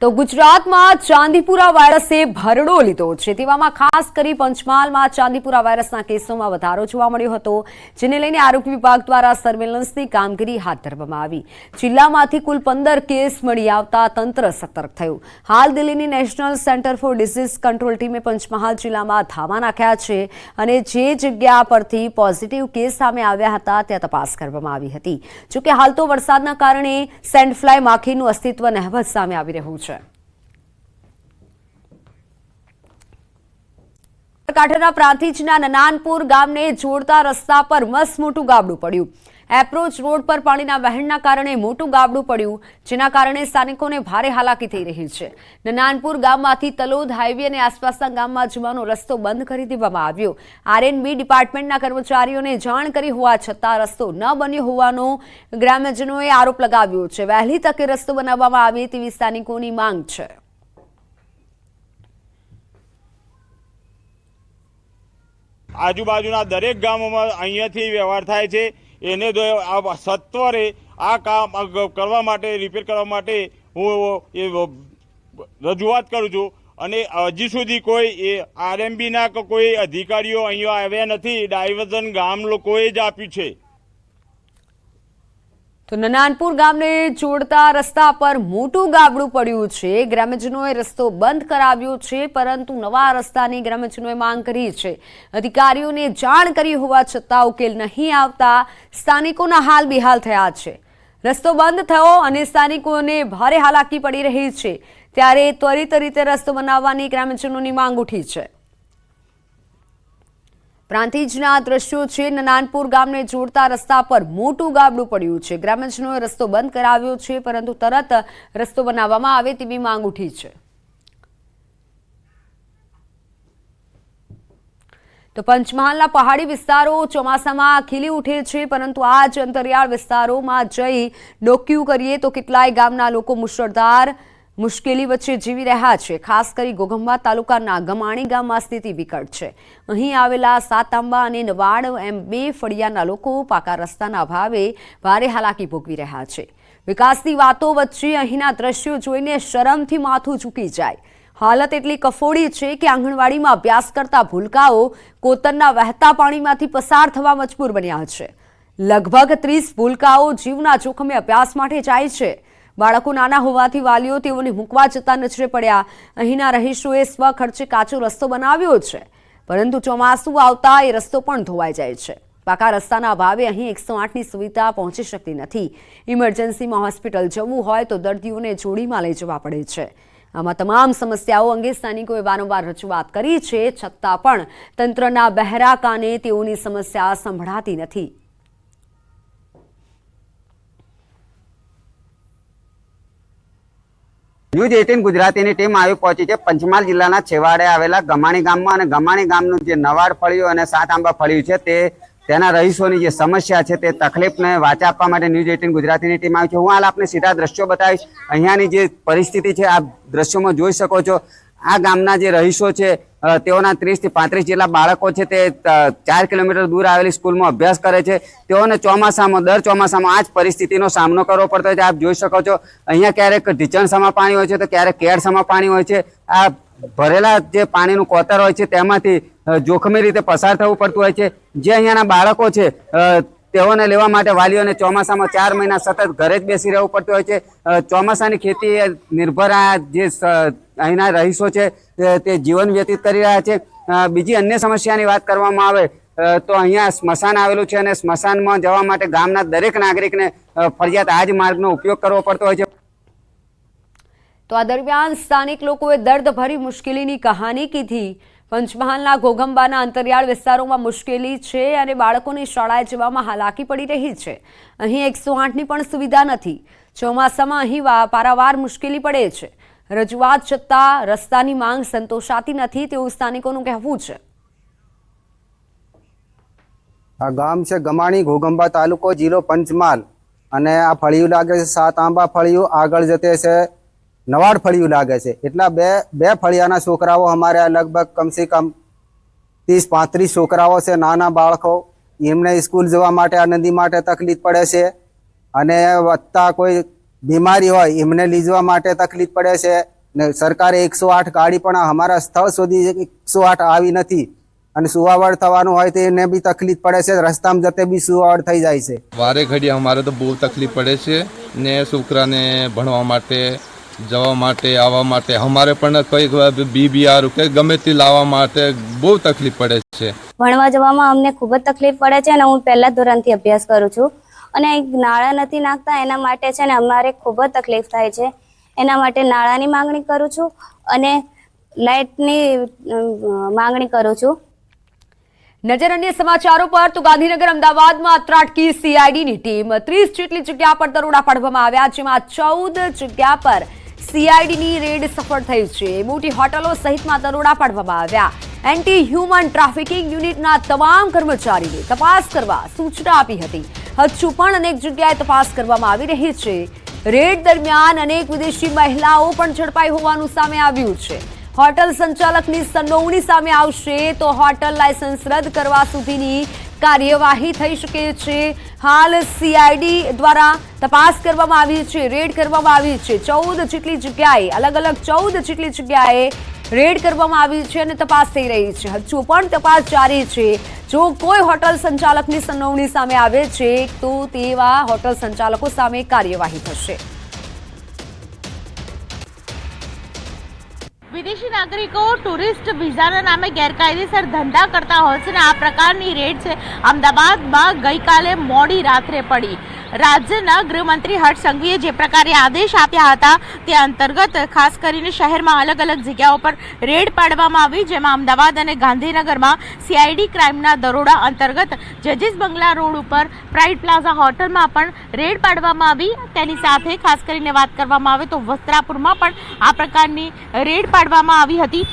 તો ગુજરાતમાં ચાંદીપુરા વાયરસે ભરડો લીધો છે। તેવામાં ખાસ કરી પંચમહાલમાં ચાંદીપુરા વાયરસના કેસોમાં વધારો જોવા મળ્યો હતો, જેને લઈને આરોગ્ય વિભાગ દ્વારા સર્વેલન્સની કામગીરી હાથ ધરવામાં આવી। જિલ્લામાંથી કુલ 15 કેસ મળી આવતા તંત્ર સતર્ક થયું। હાલ દિલ્હીની national centre for disease control ટીમે પંચમહાલ જિલ્લામાં ધામા નાખ્યા છે અને જે જગ્યા પરથી પોઝિટિવ કેસ સામે આવ્યા હતા ત્યાં તપાસ કરવામાં આવી હતી। જોકે હાલ તો વરસાદના કારણે સેન્ડ ફ્લાય માખીનું અસ્તિત્વ નહિવત સામે આવી રહ્યું છે। કાંઠાના પ્રાંતિજના નનાનપુર ગામને જોડતા રસ્તા પર મસ્ત મોટું ગાબડું પડ્યું। એપ્રોચ રોડ પર પાણીના વહેણના કારણે મોટું ગાબડું પડ્યું, જેના કારણે સ્થાનિકોને ભારે હાલાકી થઈ રહી છે। નનાનપુર ગામમાંથી તલોદ હાઈવે અને આસપાસના ગામમાં જવાનો રસ્તો બંધ કરી દેવામાં આવ્યો। આરએનબી ડિપાર્ટમેન્ટના કર્મચારીઓને જાણ કરી હોવા છતાં રસ્તો ન બન્યો હોવાનો ગ્રામ્યજનોએ આરોપ લગાવ્યો છે। વહેલી તકે રસ્તો બનાવવામાં આવે તેવી સ્થાનિકોની માંગ છે। આજુબાજુના દરેક ગામોમાં અહીંયાથી વ્યવહાર થાય છે। એને સત્વરે આ કામ કરવા માટે, રિપેર કરવા માટે હું રજૂઆત કરું છું અને હજી સુધી કોઈ આરએમબીના કોઈ અધિકારીઓ અહીંયા આવ્યા નથી। ડાયવર્ઝન ગામ લોકોએ જ આપ્યું છે। તો નનાનપુર ગામને જોડતા રસ્તા પર મોટું ગાબડું પડ્યું છે। ગ્રામ્યજનોએ રસ્તો બંધ કરાવ્યો છે, પરંતુ નવા રસ્તાની ગ્રામ્યજનોએ માંગ કરી છે। અધિકારીઓને જાણ કરી હોવા છતાં ઉકેલ નહીં આવતા સ્થાનિકોના હાલ બેહાલ થયા છે। રસ્તો બંધ થયો અને સ્થાનિકોને ભારે હાલાકી પડી રહી છે, ત્યારે ત્વરિત રીતે રસ્તો બનાવવાની ગ્રામ્યજનોની માંગ ઉઠી છે। પ્રાંતિજના દ્રશ્યો છે। નનાનપુર ગામને જોડતા રસ્તા પર મોટું ગાબડું પડ્યું છે। ગ્રામ્યજનોએ રસ્તો બંધ કરાવ્યો છે, પરંતુ તરત રસ્તો બનાવવામાં આવે તેવી માંગ ઉઠી છે। તો પંચમહાલના પહાડી વિસ્તારો ચોમાસામાં ખીલી ઉઠે છે, પરંતુ આ જ અંતરિયાળ વિસ્તારોમાં જઈ ડોક્યું કરીએ તો કેટલાય ગામના લોકો મુશળધાર મુશ્કેલી વચ્ચે જીવી રહ્યા છે। ખાસ કરી ઘોઘંબા તાલુકાના ગમાણી ગામમાં સ્થિતિ વિકટ છે। અહીં આવેલા સાતઆંબા અને નવાડ એમ 2 ફળિયાના લોકો પાકા રસ્તાના અભાવે ભારે હાલાકી ભોગવી રહ્યા છે। વિકાસની વાતો વચ્ચે અહીંના દ્રશ્યો જોઈને શરમથી માથું ઝૂકી જાય। હાલત એટલી કફોડી છે કે આંગણવાડીમાં અભ્યાસ કરતા ભૂલકાઓ કોતરના વહેતા પાણીમાંથી પસાર થવા મજબૂર બન્યા છે। લગભગ 30 ભૂલકાઓ જીવના જોખમે અભ્યાસ માટે જાય છે। બાળકો નાના હોવાથી વાલીઓ તેઓને મૂકવા જતા નજરે પડ્યા। અહીંના રહીશોએ સ્વખર્ચે કાચો રસ્તો બનાવ્યો છે, પરંતુ ચોમાસું આવતા એ રસ્તો પણ ધોવાઈ જાય છે। પાકા રસ્તાના અભાવે અહીં 108ની સુવિધા પહોંચી શકતી નથી। ઇમરજન્સીમાં હોસ્પિટલ જવું હોય તો દર્દીઓને જોડીમાં લઈ જવા પડે છે। આમાં તમામ સમસ્યાઓ અંગે સ્થાનિકોએ વારંવાર રજૂઆત કરી છે, છતાં પણ તંત્રના બહેરા કાને તેઓની સમસ્યા સંભળાતી નથી। ન્યૂઝ 18 ગુજરાતીની ટીમ આવી પહોંચી છે પંચમહાલ જિલ્લાના છેવાડે આવેલા ગમાણી ગામમાં। અને ગમાણી ગામનું જે નવાડ ફળિયું અને સાતઆંબા ફળિયું છે તેના રહીશોની જે સમસ્યા છે તે તકલીફને વાચા આપવા માટે ન્યૂઝ 18 ગુજરાતીની ટીમ આવી છે। હું હાલ આપને સીધા દ્રશ્યો બતાવીશ। અહીંયાની જે પરિસ્થિતિ છે આપ દ્રશ્યોમાં જોઈ શકો છો। આ ગામના જે રહીશો છે તેઓના 30 થી 35 જેટલા બાળકો છે તે 4 કિલોમીટર દૂર આવેલી સ્કૂલમાં અભ્યાસ કરે છે। તેઓને દર ચોમાસામાં આ જ પરિસ્થિતિનો સામનો કરવો પડતો હોય છે। આપ જોઈ શકો છો અહીંયા ક્યારેક ઢીચણસામાં પાણી હોય છે તો ક્યારેક કેળસામાં પાણી હોય છે। આ ભરેલા જે પાણીનું કોતર હોય છે તેમાંથી જોખમી રીતે પસાર થવું પડતું હોય છે। જે અહીંયાના બાળકો છે તેઓને લેવા માટે વાલીઓને ચોમાસામાં 4 મહિના સતત ઘરે જ બેસી રહેવું પડતું હોય છે। ચોમાસાની ખેતી નિર્ભર આ જે અહીંના રહીશો છે તે જીવન વ્યતીત કરી રહ્યા છે। બીજી અન્ય સમસ્યાની વાત કરવામાં આવે તો અહીંયા સ્મશાન આવેલું છે અને સ્મશાનમાં જવા માટે ગામના દરેક નાગરિકને ફરજિયાત આ જ માર્ગનો ઉપયોગ કરવો પડતો હોય છે। તો આ દરમિયાન સ્થાનિક લોકોએ દર્દભરી મુશ્કેલીની કહાની કીધી। પંચમહાલના ઘોઘંબાના અંતરિયાળ વિસ્તારોમાં મુશ્કેલી છે અને બાળકોની શાળાએ જવામાં હાલાકી પડી રહી છે। અહીં 108ની પણ સુવિધા નથી। ચોમાસામાં અહીં પારાવાર મુશ્કેલી પડે છે। રજૂઆત છતાં રસ્તાની માંગ સંતોષાતી નથી તેવું સ્થાનિકોનું કહેવું છે। આ ગામ છે ગમાણી, ઘોઘંબા તાલુકો, જિલ્લો પંચમહાલ। અને આ ફળિયું લાગે છે સાતઆંબા ફળિયું, આગળ જતે છે નવાડ ફળિયું લાગે છે। એટલા બે ફળિયાના છોકરાઓ અમારે લગભગ કમસે કમ 30-35 છોકરાઓ છે, નાના બાળકો। એમને સ્કૂલ જવા માટે આ નદી માટે તકલીફ પડે છે। અને વધતા કોઈ બીમારી હોય એમને લીધવા માટે તકલીફ પડે છે ને સરકારે 108 ગાડી પણ અમારા સ્થળ સુધી 108 આવી નથી અને સુવાવડ થવાનું હોય તો એને બી તકલીફ પડે છે, રસ્તામાં જતે બી સુવાવડ થઈ જાય છે। વારે ઘડી અમારે તો બહુ તકલીફ પડે છે ને છોકરાને ભણવા માટે જવા માટે આવવા માટે અમારે પણ કંઈક BBR કે ગમે તે લાવવા માટે બહુ તકલીફ પડે છે। ભણવા જવામાં અમને ખૂબ જ તકલીફ પડે છે અને હું પહેલા ધોરણથી અભ્યાસ કરું છું અને નાળા નથી નાખતા એના માટે છે ને અમારે ખૂબ જ તકલીફ થાય છે। એના માટે નાળાની માંગણી કરું છું અને લાઇટની માંગણી કરું છું। નજર અન્ય સમાચારો પર તો ગાંધીનગર અમદાવાદમાં ત્રાટકી CIDની ટીમ 30 જેટલી જગ્યા પર દરોડા પાડવામાં આવ્યા, જેમાં 14 જગ્યા પર CIDની રેડ સફળ થઈ છે। મોટી હોટલો સહિતમાં દરોડા પાડવામાં આવ્યા। એન્ટી હ્યુમન ટ્રાફિકિંગ યુનિટના તમામ કર્મચારીને તપાસ કરવા સૂચના આપી હતી। હજુ પણ અનેક જગ્યાએ તપાસ કરવામાં આવી રહી છે। રેડ દરમિયાન અનેક વિદેશી મહિલાઓ પણ ઝડપાઈ હોવાનું સામે આવ્યું છે। હોટલ સંચાલકની સંડોવણી સામે આવશે તો હોટલ લાયસન્સ રદ કરવા સુધીની કાર્યવાહી થઈ શકે છે। હાલ CID દ્વારા તપાસ કરવામાં આવી છે, રેડ કરવામાં આવી છે। 14 જેટલી જગ્યાએ અલગ 14 જેટલી જગ્યાએ રેડ કરવામાં આવી છે અને તપાસ થઈ રહી છે। હજુ પણ તપાસ જારી છે। જો કોઈ હોટલ સંચાલકની સંડોવણી સામે આવે છે તો તેવા હોટલ સંચાલકો સામે કાર્યવાહી થશે। વિદેશી નાગરિકો ટુરિસ્ટ વિઝાના નામે ગેરકાયદેસર ધંધા કરતા હોય છે ને આ પ્રકારની રેડ છે અમદાવાદમાં ગઈકાલે મોડી રાત્રે પડી। રાજ્યના ગૃહમંત્રી હર્ષ સંઘવીએ જે પ્રકારે આદેશ આપ્યા હતા તે અંતર્ગત ખાસ કરીને શહેરમાં અલગ જગ્યાઓ પર રેડ પાડવામાં આવી, જેમાં અમદાવાદ અને ગાંધીનગરમાં CID ક્રાઇમના દરોડા અંતર્ગત જજીસ બંગલા રોડ ઉપર પ્રાઇડ પ્લાઝા હોટલમાં પણ રેડ પાડવામાં આવી। તેની સાથે ખાસ કરીને વાત કરવામાં આવે તો વસ્ત્રાપુરમાં પણ આ પ્રકારની રેડ પાડવામાં આવી હતી।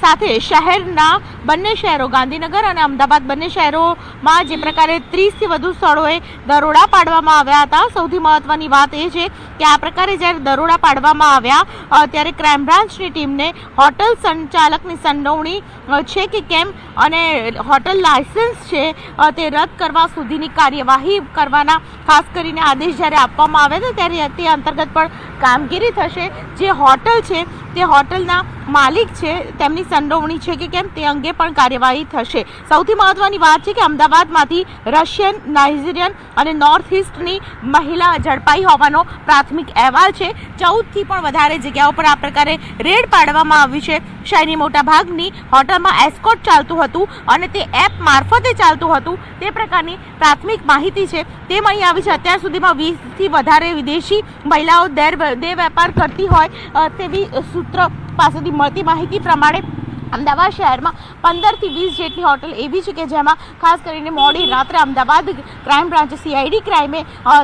સાથે શહેરના બંને શહેરો ગાંધીનગર અને અમદાવાદ બંને શહેરોમાં જે પ્રકારે 30થી વધુ સ્થળોએ દરોડા પાડવામાં આવ્યા હતા। સૌથી મહત્વની વાત એ છે કે આ પ્રકારે જ્યારે દરોડા પાડવામાં આવ્યા ત્યારે ક્રાઇમ બ્રાન્ચની ટીમને હોટલ સંચાલકની સંડોવણી છે કે કેમ અને હોટલ લાયસન્સ છે તે રદ કરવા સુધીની કાર્યવાહી કરવાના ખાસ કરીને આદેશ જ્યારે આપવામાં આવ્યા હતા ત્યારે તે અંતર્ગત પણ કામગીરી થશે। જે હોટલ છે તે હોટલના માલિક છે તેમની સંડોવણી છે કે કેમ તે અંગે પણ કાર્યવાહી થશે। સૌથી મહત્વની વાત છે કે અમદાવાદમાંથી રશિયન, નાઇજીરિયન અને નોર્થ ઇસ્ટની મહિલા ઝડપાઈ હોવાનો પ્રાથમિક અહેવાલ છે। 14થી પણ વધારે જગ્યાઓ પર આ પ્રકારે રેડ પાડવામાં આવી છે। શહેરની મોટાભાગની હોટલમાં એસ્કોર્ટ ચાલતું હતું અને તે એપ મારફતે ચાલતું હતું તે પ્રકારની પ્રાથમિક માહિતી છે તે મળી આવી છે। અત્યાર સુધીમાં 20થી વધારે વિદેશી મહિલાઓ દેહ વેપાર કરતી હોય તેવી સૂત્ર પાસેથી મળતી માહિતી પ્રમાણે અમદાવાદ શહેરમાં 15થી 20 જેટલી હોટલ એવી છે કે જેમાં ખાસ કરીને મોડી રાત્રે અમદાવાદ ક્રાઇમ બ્રાન્ચ CID ક્રાઇમે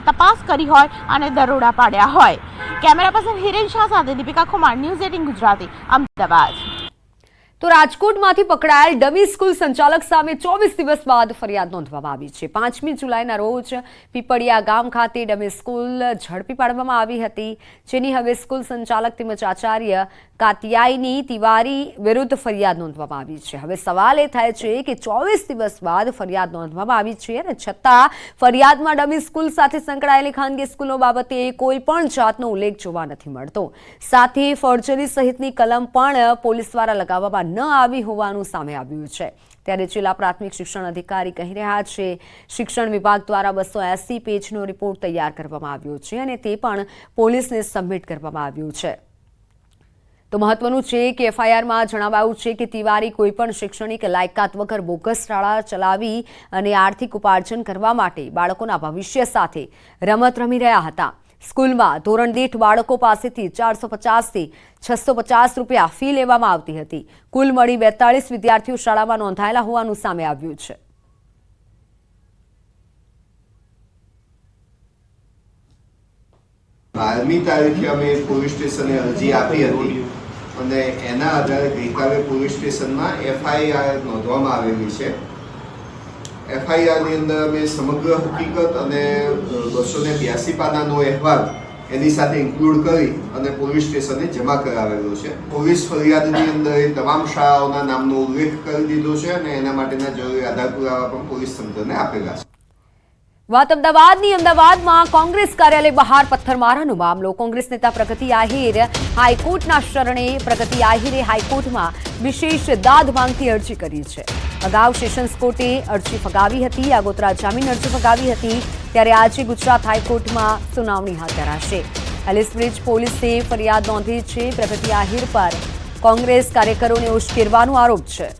તપાસ કરી હોય અને દરોડા પાડ્યા હોય। કેમેરા પર્સન હિરેન શાહ સાથે દીપિકા કુમાર, ન્યૂઝ 18 ગુજરાતી, અમદાવાદ। તો રાજકોટમાંથી પકડાયેલ ડમી સ્કૂલ સંચાલક સામે 24 દિવસ બાદ ફરિયાદ નોંધવામાં આવી છે। 5મી જુલાઈના રોજ પીપળિયા ગામ ખાતે ડમી સ્કૂલ ઝડપી પાડવામાં આવી હતી, જેની હવે સ્કૂલ સંચાલક તેમજ આચાર્ય કાતિયાઈની તિવારી વિરુદ્ધ ફરિયાદ નોંધવામાં આવી છે। હવે સવાલ એ થાય છે કે 24 દિવસ બાદ ફરિયાદ નોંધવામાં આવી છે અને છતાં ફરિયાદમાં ડમી સ્કૂલ સાથે સંકળાયેલી ખાનગી સ્કૂલો બાબતે કોઈ પણ જાતનો ઉલ્લેખ જોવા નથી મળતો। સાથે ફોર્જરી સહિતની કલમ પણ પોલીસ દ્વારા લગાવવામાં ન આવી હોવાનું સામે આવ્યું છે। ત્યારે જિલ્લા પ્રાથમિક શિક્ષણ અધિકારી કહી રહ્યા છે શિક્ષણ વિભાગ દ્વારા 280 પેજનો રિપોર્ટ તૈયાર કરવામાં આવ્યો છે અને તે પણ પોલીસને સબમિટ કરવામાં આવ્યું છે। તો મહત્વનું છે કે FIRમાં જણાવાયું છે કે તિવારી કોઈપણ શૈક્ષણિક લાયકાત વગર બોગસ શાળા ચલાવી અને આર્થિક ઉપાર્જન કરવા માટે બાળકોના ભવિષ્ય સાથે રમત રમી રહ્યા હતા। સ્કૂલમાં ધોરણ દીઠ બાળકો પાસેથી 450થી 650 રૂપિયા ફી લેવામાં આવતી હતી। કુલ મળી 42 વિદ્યાર્થીઓ શાળામાં નોંધાયેલા હોવાનું સામે આવ્યું છે। 12મી તારીખે અમે પોલીસ સ્ટેશને અરજી આપી હતી અને એના આધારે ગઈકાલે પોલીસ સ્ટેશનમાં FIR નોંધવામાં આવેલી છે। FIR ની અંદર અમે સમગ્ર હકીકત અને 282 પાનાનો અહેવાલ એની સાથે ઇન્ક્લુડ કરી અને પોલીસ સ્ટેશને જમા કરાવેલો છે। પોલીસ ફરિયાદની અંદર એ તમામ શાળાઓના નામનો ઉલ્લેખ કરી દીધો છે અને એના માટેના જરૂરી આધાર પુરાવા પણ પોલીસ તંત્રને આપેલા છે। વાત અમદાવાદમાં કોંગ્રેસ કાર્યાલય બહાર પથ્થરમારાનો મામલો. કોંગ્રેસ નેતા પ્રગતિ આહિર હાઈકોર્ટના શરણે. પ્રગતિ આહિરે હાઈકોર્ટમાં વિશેષ દાદ માંગતી અરજી કરી છે. અગાઉ સેશન્સ કોર્ટે અરજી ફગાવી હતી. આગોતરા જામીન અરજી ફગાવી હતી. ત્યારે આજે ગુજરાત હાઈકોર્ટમાં સુનાવણી હાથ ધરાશે. એલિસ બ્રિજ પોલીસે ફરિયાદ નોંધી છે. પ્રગતિ આહિર પર કોંગ્રેસ કાર્યકરોને ઉશ્કેરવાનો આરોપ છે.